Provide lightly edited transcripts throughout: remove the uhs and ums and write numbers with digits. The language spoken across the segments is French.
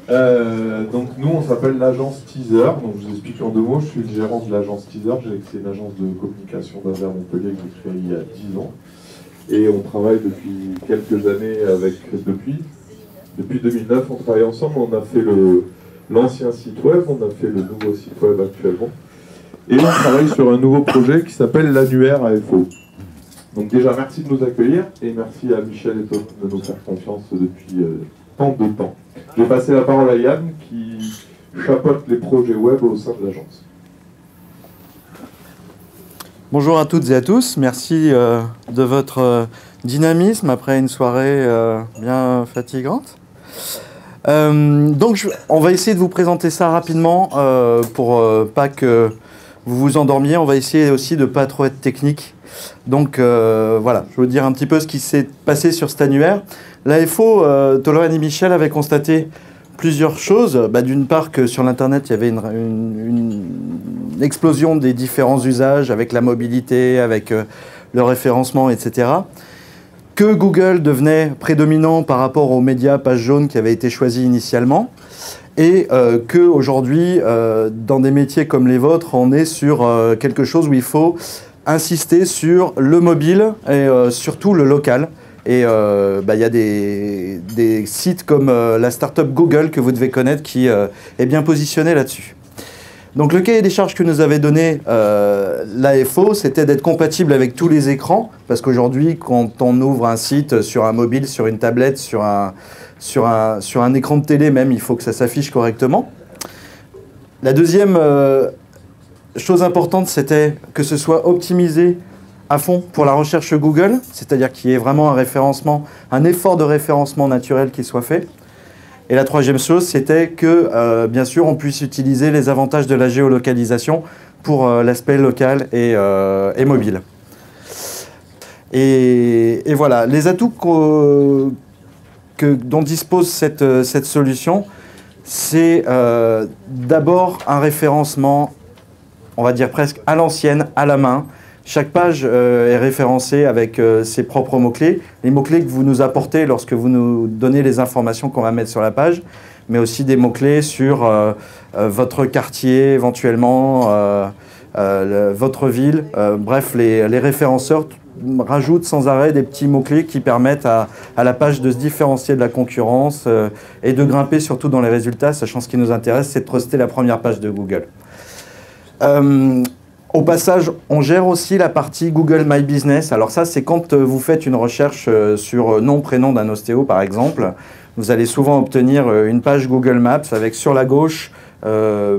Donc nous, on s'appelle l'agence Teaser. Donc je vous explique en deux mots, je suis le gérant de l'agence Teaser. C'est une agence de communication basée à Montpellier que j'ai créée il y a 10 ans. Et on travaille depuis quelques années depuis 2009, on travaille ensemble. On a fait l'ancien site web, on a fait le nouveau site web actuellement. Et on travaille sur un nouveau projet qui s'appelle l'annuaire AFO. Donc déjà, merci de nous accueillir et merci à Michel et Tom de nous faire confiance depuis tant de temps. Je vais passer la parole à Yann qui chapeaute les projets web au sein de l'agence. Bonjour à toutes et à tous, merci de votre dynamisme après une soirée bien fatigante. Donc on va essayer de vous présenter ça rapidement pour pas que vous vous endormiez. On va essayer aussi de ne pas trop être technique. Donc voilà, je vais vous dire un petit peu ce qui s'est passé sur cet annuaire. L'AFO, Tolorane et Michel avaient constaté plusieurs choses. D'une part que sur l'Internet, il y avait une explosion des différents usages avec la mobilité, avec le référencement, etc. Que Google devenait prédominant par rapport aux médias pages jaunes qui avaient été choisis initialement. Et qu'aujourd'hui, dans des métiers comme les vôtres, on est sur quelque chose où il faut insister sur le mobile et surtout le local. Et il y a des sites comme la startup Google que vous devez connaître qui est bien positionné là-dessus. Donc le cahier des charges que nous avait donné l'AFO, c'était d'être compatible avec tous les écrans, parce qu'aujourd'hui, quand on ouvre un site sur un mobile, sur une tablette, sur un écran de télé même, il faut que ça s'affiche correctement. La deuxième chose importante, c'était que ce soit optimisé à fond pour la recherche Google, c'est-à-dire qu'il y ait vraiment un effort de référencement naturel qui soit fait. Et la troisième chose, c'était que, bien sûr, on puisse utiliser les avantages de la géolocalisation pour l'aspect local et mobile. Et voilà, les atouts dont dispose cette solution, c'est d'abord un référencement, on va dire presque à l'ancienne, à la main. Chaque page est référencée avec ses propres mots-clés, les mots-clés que vous nous apportez lorsque vous nous donnez les informations qu'on va mettre sur la page, mais aussi des mots-clés sur votre quartier, éventuellement, votre ville. Bref, les référenceurs rajoutent sans arrêt des petits mots-clés qui permettent à la page de se différencier de la concurrence et de grimper surtout dans les résultats, sachant ce qui nous intéresse, c'est de truster la première page de Google. Au passage, on gère aussi la partie Google My Business. Alors ça, c'est quand vous faites une recherche sur nom, prénom d'un ostéo, par exemple. Vous allez souvent obtenir une page Google Maps avec sur la gauche le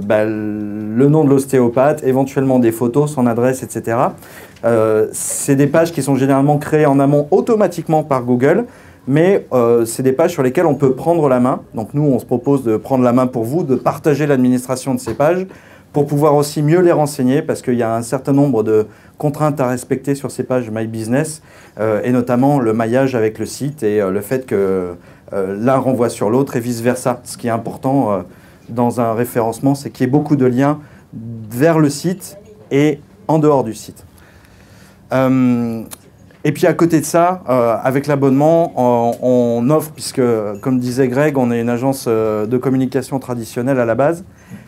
nom de l'ostéopathe, éventuellement des photos, son adresse, etc. C'est des pages qui sont généralement créées en amont automatiquement par Google, mais c'est des pages sur lesquelles on peut prendre la main. Donc nous, on se propose de prendre la main pour vous, de partager l'administration de ces pages, pour pouvoir aussi mieux les renseigner, parce qu'il y a un certain nombre de contraintes à respecter sur ces pages My Business, et notamment le maillage avec le site et le fait que l'un renvoie sur l'autre et vice-versa. Ce qui est important dans un référencement, c'est qu'il y ait beaucoup de liens vers le site et en dehors du site. Et puis à côté de ça, avec l'abonnement, on offre, puisque comme disait Greg, on est une agence de communication traditionnelle à la base.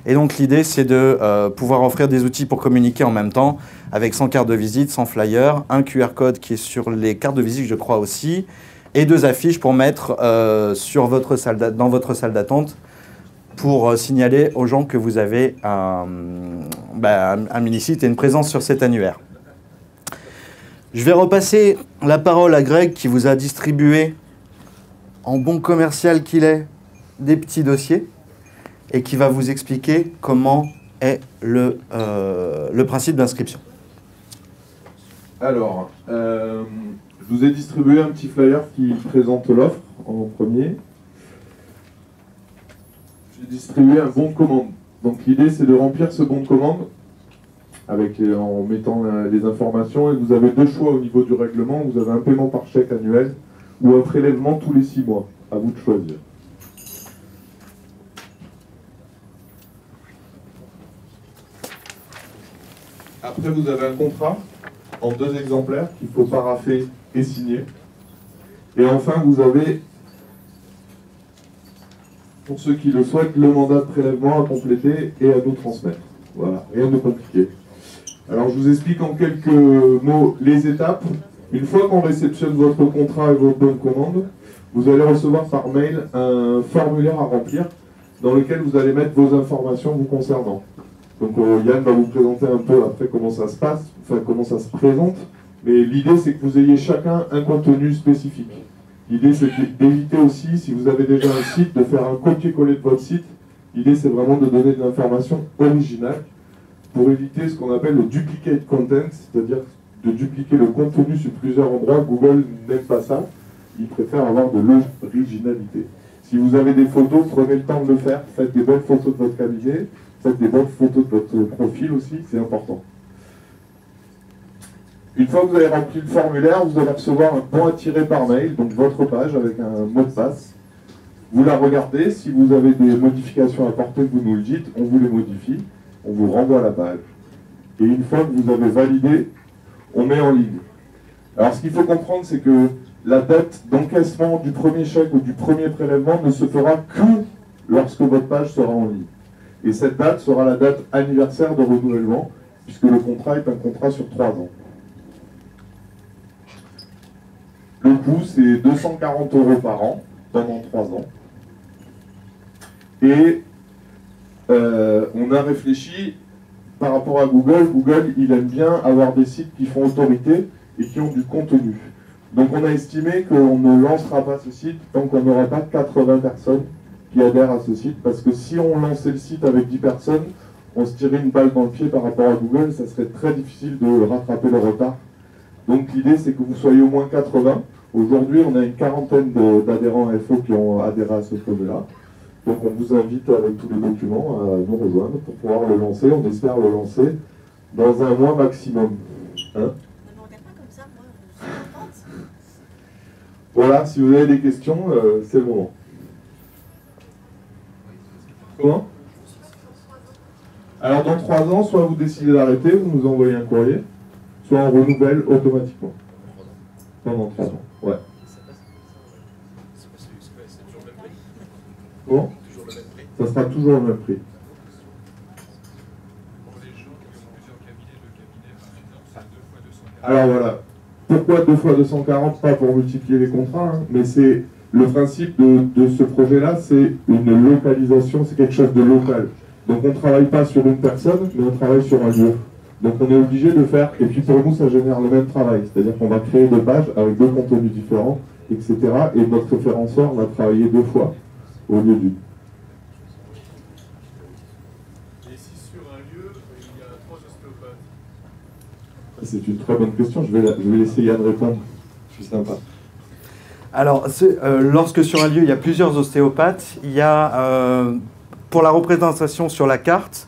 Et donc l'idée, c'est de pouvoir offrir des outils pour communiquer en même temps, avec 100 cartes de visite, 100 flyers, un QR code qui est sur les cartes de visite, je crois aussi, et 2 affiches pour mettre dans votre salle d'attente pour signaler aux gens que vous avez un mini-site et une présence sur cet annuaire. Je vais repasser la parole à Greg qui vous a distribué, en bon commercial qu'il est, des petits dossiers et qui va vous expliquer comment est le principe d'inscription. Alors, je vous ai distribué un petit flyer qui présente l'offre en premier. J'ai distribué un bon de commande. Donc l'idée, c'est de remplir ce bon de commande en mettant les informations, et vous avez 2 choix au niveau du règlement. Vous avez un paiement par chèque annuel ou un prélèvement tous les 6 mois. À vous de choisir. Après, vous avez un contrat en 2 exemplaires qu'il faut parapher et signer. Et enfin, vous avez pour ceux qui le souhaitent, le mandat de prélèvement à compléter et à nous transmettre. Voilà, rien de compliqué. Alors je vous explique en quelques mots les étapes. Une fois qu'on réceptionne votre contrat et votre bonne commande, vous allez recevoir par mail un formulaire à remplir dans lequel vous allez mettre vos informations vous concernant. Donc Yann va vous présenter un peu après comment ça se passe, enfin comment ça se présente, mais l'idée c'est que vous ayez chacun un contenu spécifique. L'idée c'est d'éviter aussi, si vous avez déjà un site, de faire un copier-coller de votre site. L'idée c'est vraiment de donner de l'information originale pour éviter ce qu'on appelle le duplicate content, c'est-à-dire de dupliquer le contenu sur plusieurs endroits. Google n'aime pas ça, il préfère avoir de l'originalité. Si vous avez des photos, prenez le temps de le faire, faites des bonnes photos de votre cabinet, faites des bonnes photos de votre profil aussi, c'est important. Une fois que vous avez rempli le formulaire, vous allez recevoir un bon à tirer par mail, donc votre page avec un mot de passe. Vous la regardez, si vous avez des modifications à apporter, vous nous le dites, on vous les modifie, on vous renvoie la page. Et une fois que vous avez validé, on met en ligne. Alors ce qu'il faut comprendre, c'est que la date d'encaissement du premier chèque ou du premier prélèvement ne se fera que lorsque votre page sera en ligne. Et cette date sera la date anniversaire de renouvellement, puisque le contrat est un contrat sur 3 ans. Le coût, c'est 240 € par an, pendant 3 ans. Et on a réfléchi par rapport à Google. Google, il aime bien avoir des sites qui font autorité et qui ont du contenu. Donc on a estimé qu'on ne lancera pas ce site tant qu'on n'aura pas 80 personnes qui adhèrent à ce site, parce que si on lançait le site avec 10 personnes, on se tirait une balle dans le pied par rapport à Google, ça serait très difficile de rattraper le retard. Donc l'idée c'est que vous soyez au moins 80. Aujourd'hui on a une quarantaine d'adhérents à FO qui ont adhéré à ce projet-là. Donc on vous invite avec tous les documents à nous rejoindre pour pouvoir le lancer. On espère le lancer dans un mois maximum. Hein? Voilà, si vous avez des questions, c'est le moment. Comment? Alors dans 3 ans, soit vous décidez d'arrêter, vous nous envoyez un courrier, soit on renouvelle automatiquement. Pendant 3 ans, ouais. Comment? Ça sera toujours le même prix. Alors voilà. Pourquoi 2 fois 240? Pas pour multiplier les contrats, hein, mais c'est le principe de ce projet-là, c'est une localisation, c'est quelque chose de local. Donc on ne travaille pas sur une personne, mais on travaille sur un lieu. Donc on est obligé de faire, et puis pour nous ça génère le même travail, c'est-à-dire qu'on va créer 2 pages avec 2 contenus différents, etc. Et notre référenceur va travailler 2 fois au lieu d'une. Et si sur un lieu, il y a 3 ostéopathes? C'est une très bonne question, je vais laisser Yann répondre, je suis sympa. Alors, lorsque sur un lieu, il y a plusieurs ostéopathes, il y a, pour la représentation sur la carte,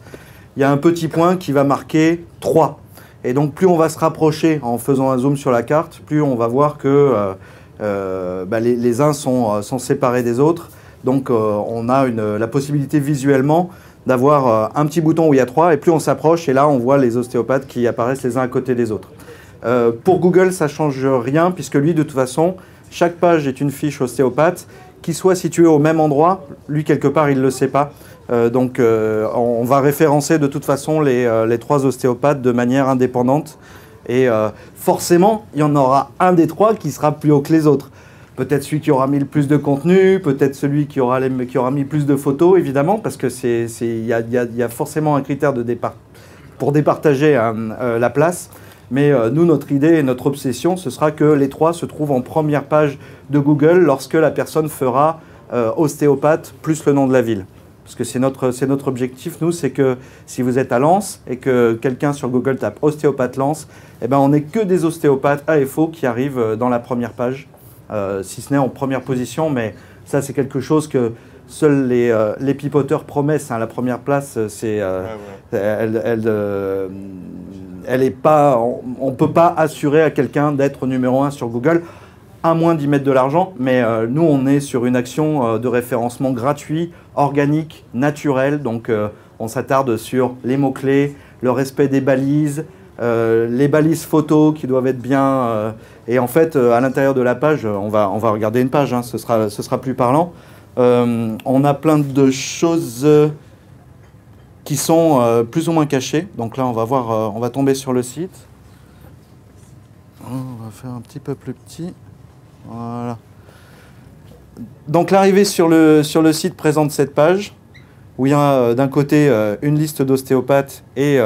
il y a un petit point qui va marquer 3. Et donc, plus on va se rapprocher en faisant un zoom sur la carte, plus on va voir que les uns sont séparés des autres. Donc, on a la possibilité visuellement d'avoir un petit bouton où il y a 3, et plus on s'approche, et là, on voit les ostéopathes qui apparaissent les uns à côté des autres. Pour Google, ça ne change rien, puisque lui, de toute façon, chaque page est une fiche ostéopathe, qui soit située au même endroit. Lui, quelque part, il ne le sait pas. Donc, on va référencer de toute façon les 3 ostéopathes de manière indépendante. Et forcément, il y en aura un des 3 qui sera plus haut que les autres. Peut-être celui qui aura mis le plus de contenu, peut-être celui qui aura mis plus de photos, évidemment, parce qu'il y a forcément un critère de départ pour départager la place. Mais nous, notre idée et notre obsession, ce sera que les 3 se trouvent en première page de Google lorsque la personne fera ostéopathe plus le nom de la ville. Parce que c'est notre objectif, nous, c'est que si vous êtes à Lens et que quelqu'un sur Google tape ostéopathe Lens, eh ben, on n'est que des ostéopathes AFO qui arrivent dans la première page, si ce n'est en première position, mais ça c'est quelque chose que seuls les pipoteurs promettent. Hein. La première place, elle est pas, on ne peut pas assurer à quelqu'un d'être numéro 1 sur Google, à moins d'y mettre de l'argent, mais nous on est sur une action de référencement gratuit, organique, naturel, donc on s'attarde sur les mots-clés, le respect des balises, les balises photos qui doivent être bien, et en fait à l'intérieur de la page, on va regarder une page, hein, ce sera plus parlant, On a plein de choses qui sont plus ou moins cachées. Donc là, on va voir, on va tomber sur le site. On va faire un petit peu plus petit. Voilà. Donc l'arrivée sur le site présente cette page où il y a d'un côté une liste d'ostéopathes et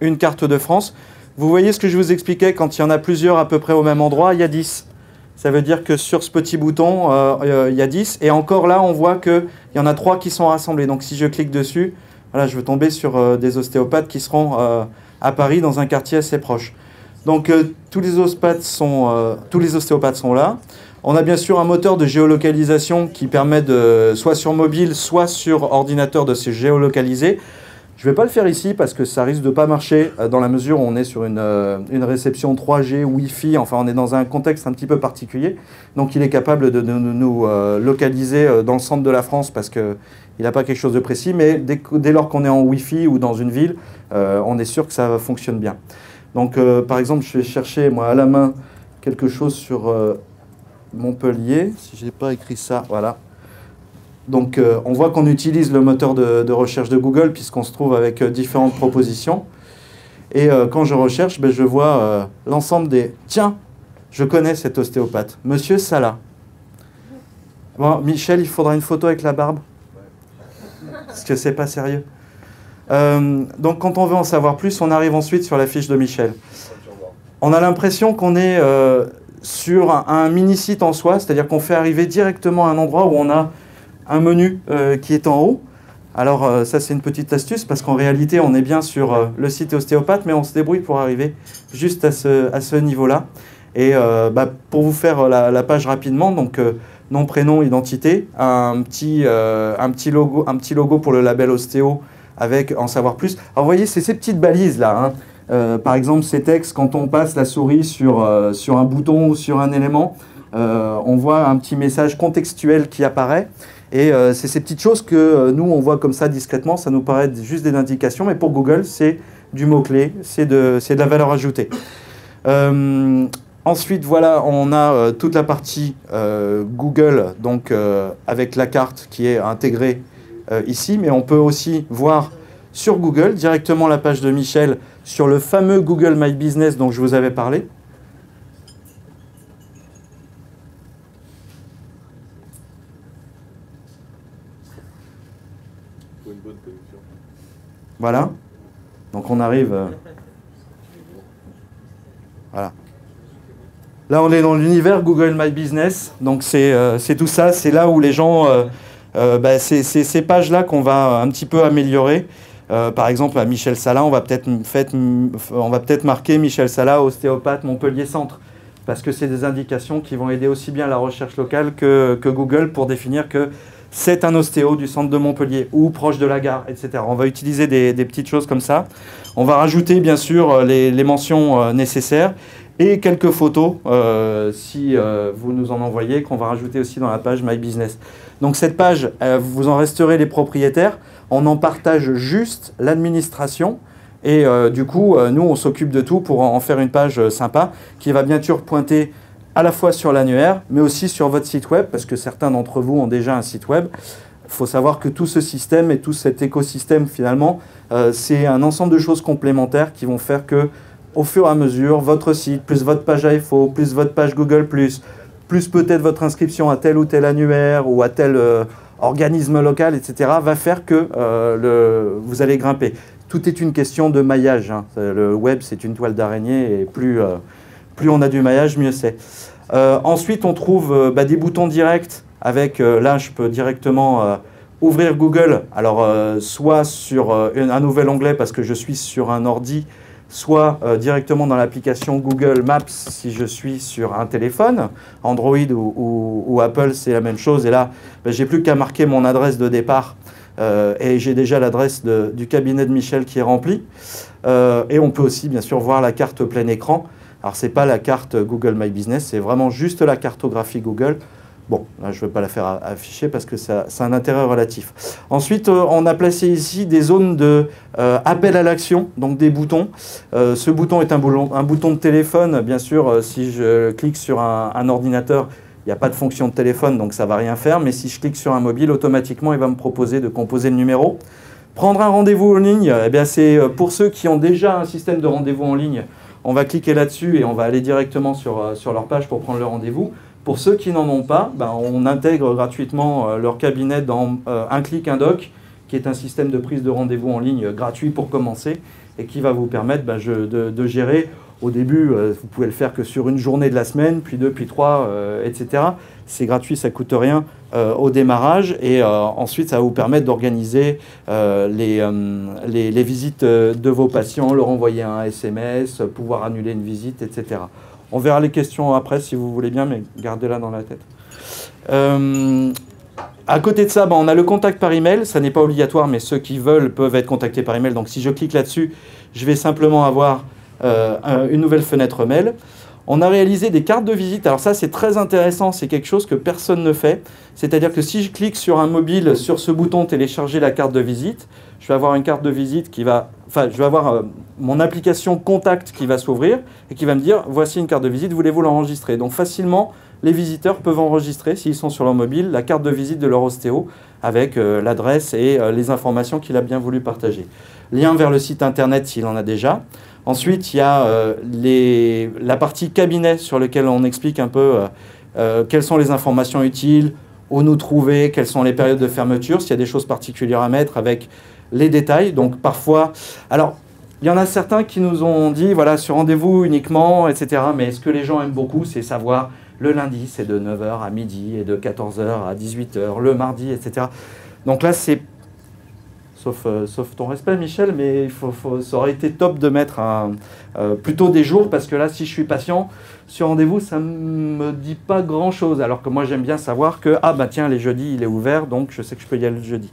une carte de France. Vous voyez ce que je vous expliquais, quand il y en a plusieurs à peu près au même endroit, il y a 10. Ça veut dire que sur ce petit bouton, il y a 10. Et encore là, on voit qu'il y en a 3 qui sont rassemblés. Donc si je clique dessus, voilà, je vais tomber sur des ostéopathes qui seront à Paris dans un quartier assez proche. Donc tous les ostéopathes sont là. On a bien sûr un moteur de géolocalisation qui permet soit sur mobile, soit sur ordinateur de se géolocaliser. Je ne vais pas le faire ici parce que ça risque de ne pas marcher dans la mesure où on est sur une réception 3G, Wi-Fi, enfin on est dans un contexte un petit peu particulier. Donc il est capable de nous localiser dans le centre de la France parce qu'il n'a pas quelque chose de précis, mais dès lors qu'on est en Wi-Fi ou dans une ville, on est sûr que ça fonctionne bien. Donc par exemple, je vais chercher moi à la main quelque chose sur Montpellier, si je n'ai pas écrit ça, voilà. Donc on voit qu'on utilise le moteur de recherche de Google puisqu'on se trouve avec différentes propositions. Et quand je recherche, je vois l'ensemble des... Tiens, je connais cet ostéopathe, Monsieur Salah. Bon, Michel, il faudra une photo avec la barbe. Parce que c'est pas sérieux. Donc quand on veut en savoir plus, on arrive ensuite sur la fiche de Michel. On a l'impression qu'on est sur un mini-site en soi, c'est-à-dire qu'on fait arriver directement à un endroit où on a un menu qui est en haut. Alors ça c'est une petite astuce parce qu'en réalité on est bien sur le site ostéopathe, mais on se débrouille pour arriver juste à ce niveau-là. Et pour vous faire la page rapidement, donc nom, prénom, identité, un petit logo pour le label ostéo avec en savoir plus. Alors vous voyez, c'est ces petites balises là, hein. Par exemple, ces textes, quand on passe la souris sur un bouton ou sur un élément, on voit un petit message contextuel qui apparaît. Et c'est ces petites choses que nous, on voit comme ça discrètement. Ça nous paraît juste des indications, mais pour Google, c'est du mot-clé, c'est de la valeur ajoutée. Ensuite, voilà, on a toute la partie Google, donc avec la carte qui est intégrée ici, mais on peut aussi voir sur Google, directement la page de Michel, sur le fameux Google My Business dont je vous avais parlé. Voilà. Donc on arrive... Voilà. Là, on est dans l'univers Google My Business. Donc c'est tout ça. C'est là où les gens... c'est ces pages-là qu'on va un petit peu améliorer. Par exemple, à Michel Salah, on va peut-être marquer Michel Salah, ostéopathe Montpellier Centre, parce que c'est des indications qui vont aider aussi bien la recherche locale que Google pour définir que c'est un ostéo du centre de Montpellier ou proche de la gare, etc. On va utiliser des petites choses comme ça. On va rajouter bien sûr les mentions nécessaires et quelques photos si vous nous en envoyez, qu'on va rajouter aussi dans la page My Business. Donc cette page, vous en resterez les propriétaires. On en partage juste l'administration et du coup, nous, on s'occupe de tout pour en faire une page sympa qui va bien sûr pointer à la fois sur l'annuaire, mais aussi sur votre site web, parce que certains d'entre vous ont déjà un site web. Il faut savoir que tout ce système et tout cet écosystème, finalement, c'est un ensemble de choses complémentaires qui vont faire que, au fur et à mesure, votre site, plus votre page AFO, plus votre page Google+, plus peut-être votre inscription à tel ou tel annuaire ou à tel organisme local, etc., va faire que vous allez grimper. Tout est une question de maillage, hein. Le web, c'est une toile d'araignée et plus on a du maillage, mieux c'est. Ensuite, on trouve des boutons directs avec, là, je peux directement ouvrir Google. Alors, soit sur un nouvel onglet parce que je suis sur un ordi, soit directement dans l'application Google Maps si je suis sur un téléphone. Android ou Apple, c'est la même chose. Et là, j'ai plus qu'à marquer mon adresse de départ et j'ai déjà l'adresse du cabinet de Michel qui est remplie. Et on peut aussi, bien sûr, voir la carte plein écran. Alors, ce n'est pas la carte Google My Business, c'est vraiment juste la cartographie Google. Bon, là, je ne vais pas la faire afficher parce que ça a un intérêt relatif. Ensuite, on a placé ici des zones de appel à l'action, donc des boutons. Ce bouton est un bouton de téléphone. Bien sûr, si je clique sur un ordinateur, Il n'y a pas de fonction de téléphone, donc ça ne va rien faire. Mais si je clique sur un mobile, automatiquement, il va me proposer de composer le numéro. Prendre un rendez-vous en ligne, eh bien, c'est pour ceux qui ont déjà un système de rendez-vous en ligne. On va cliquer là-dessus et on va aller directement sur leur page pour prendre le rendez-vous. Pour ceux qui n'en ont pas, ben, on intègre gratuitement leur cabinet dans un clic, un doc, qui est un système de prise de rendez-vous en ligne gratuit pour commencer et qui va vous permettre de gérer. Au début, vous pouvez le faire que sur une journée de la semaine, puis deux, puis trois, etc. C'est gratuit, ça ne coûte rien au démarrage. Et ensuite, ça va vous permettre d'organiser les visites de vos patients, leur envoyer un SMS, pouvoir annuler une visite, etc. On verra les questions après si vous voulez bien, mais gardez-la dans la tête. À côté de ça, on a le contact par email. Ça n'est pas obligatoire, mais ceux qui veulent peuvent être contactés par email. Donc si je clique là-dessus, je vais simplement avoir une nouvelle fenêtre mail. On a réalisé des cartes de visite. Alors ça, c'est très intéressant. C'est quelque chose que personne ne fait. C'est-à-dire que si je clique sur un mobile, sur ce bouton « Télécharger la carte de visite », je vais avoir une carte de visite qui va... Enfin, je vais avoir mon application Contact qui va s'ouvrir et qui va me dire « Voici une carte de visite, voulez-vous l'enregistrer ?» Donc facilement, les visiteurs peuvent enregistrer, s'ils sont sur leur mobile, la carte de visite de leur ostéo avec l'adresse et les informations qu'il a bien voulu partager. Lien vers le site internet s'il en a déjà. Ensuite, il y a la partie cabinet sur laquelle on explique un peu quelles sont les informations utiles, où nous trouver, quelles sont les périodes de fermeture, s'il y a des choses particulières à mettre avec les détails. Donc parfois, alors il y en a certains qui nous ont dit, voilà, sur rendez-vous uniquement, etc. Mais ce que les gens aiment beaucoup, c'est savoir le lundi, c'est de 9 h à midi et de 14 h à 18 h, le mardi, etc. Donc là, c'est... Sauf ton respect, Michel, mais ça aurait été top de mettre plutôt des jours, parce que là, si je suis patient, sur rendez-vous, ça ne me dit pas grand-chose. Alors que moi, j'aime bien savoir que, ah bah tiens, les jeudis, il est ouvert, donc je sais que je peux y aller le jeudi.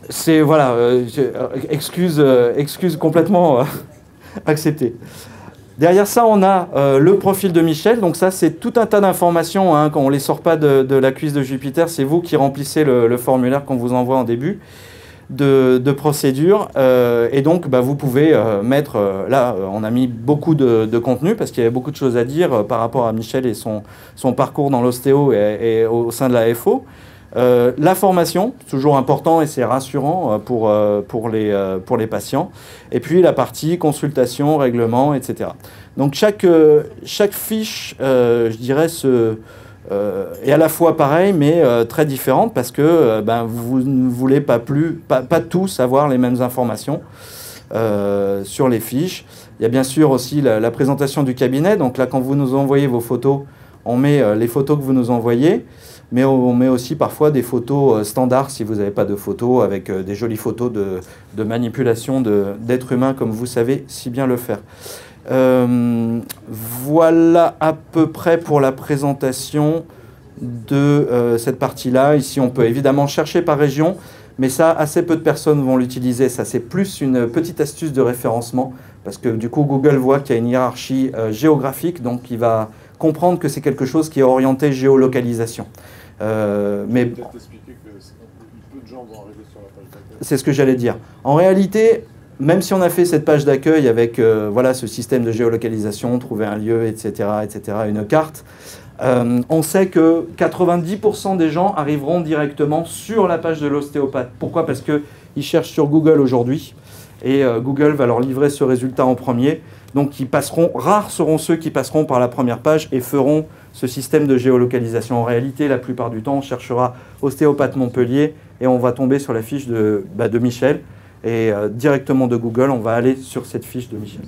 C'est, voilà, excuse complètement acceptée. Derrière ça, on a le profil de Michel. Donc ça, c'est tout un tas d'informations. Quand on ne les sort pas de la cuisse de Jupiter, c'est vous qui remplissez le formulaire qu'on vous envoie en début de procédure. Et donc, vous pouvez mettre... là, on a mis beaucoup de contenu parce qu'il y avait beaucoup de choses à dire par rapport à Michel et son parcours dans l'ostéo et au sein de la FO. La formation, toujours important et c'est rassurant pour les patients. Et puis la partie consultation, règlement, etc. Donc chaque fiche, je dirais, est à la fois pareille mais très différente parce que vous ne voulez pas tous avoir les mêmes informations sur les fiches. Il y a bien sûr aussi la présentation du cabinet. Donc là, quand vous nous envoyez vos photos, on met les photos que vous nous envoyez. Mais on met aussi parfois des photos standards si vous n'avez pas de photos, avec des jolies photos de manipulation d'êtres humains comme vous savez si bien le faire. Voilà à peu près pour la présentation de cette partie-là. Ici, on peut évidemment chercher par région, mais ça, assez peu de personnes vont l'utiliser. Ça, c'est plus une petite astuce de référencement, parce que du coup, Google voit qu'il y a une hiérarchie géographique, donc il va comprendre que c'est quelque chose qui est orienté géolocalisation. Mais peut-être expliquer que peu de gens vont arriver sur la page d'accueil. C'est ce que j'allais dire. En réalité, même si on a fait cette page d'accueil avec voilà, ce système de géolocalisation, trouver un lieu, etc., une carte, on sait que 90% des gens arriveront directement sur la page de l'ostéopathe. Pourquoi ? Parce qu'ils cherchent sur Google aujourd'hui et Google va leur livrer ce résultat en premier. Donc rares seront ceux qui passeront par la première page et feront ce système de géolocalisation. En réalité, la plupart du temps, on cherchera ostéopathe Montpellier et on va tomber sur la fiche de Michel. Et directement de Google, on va aller sur cette fiche de Michel.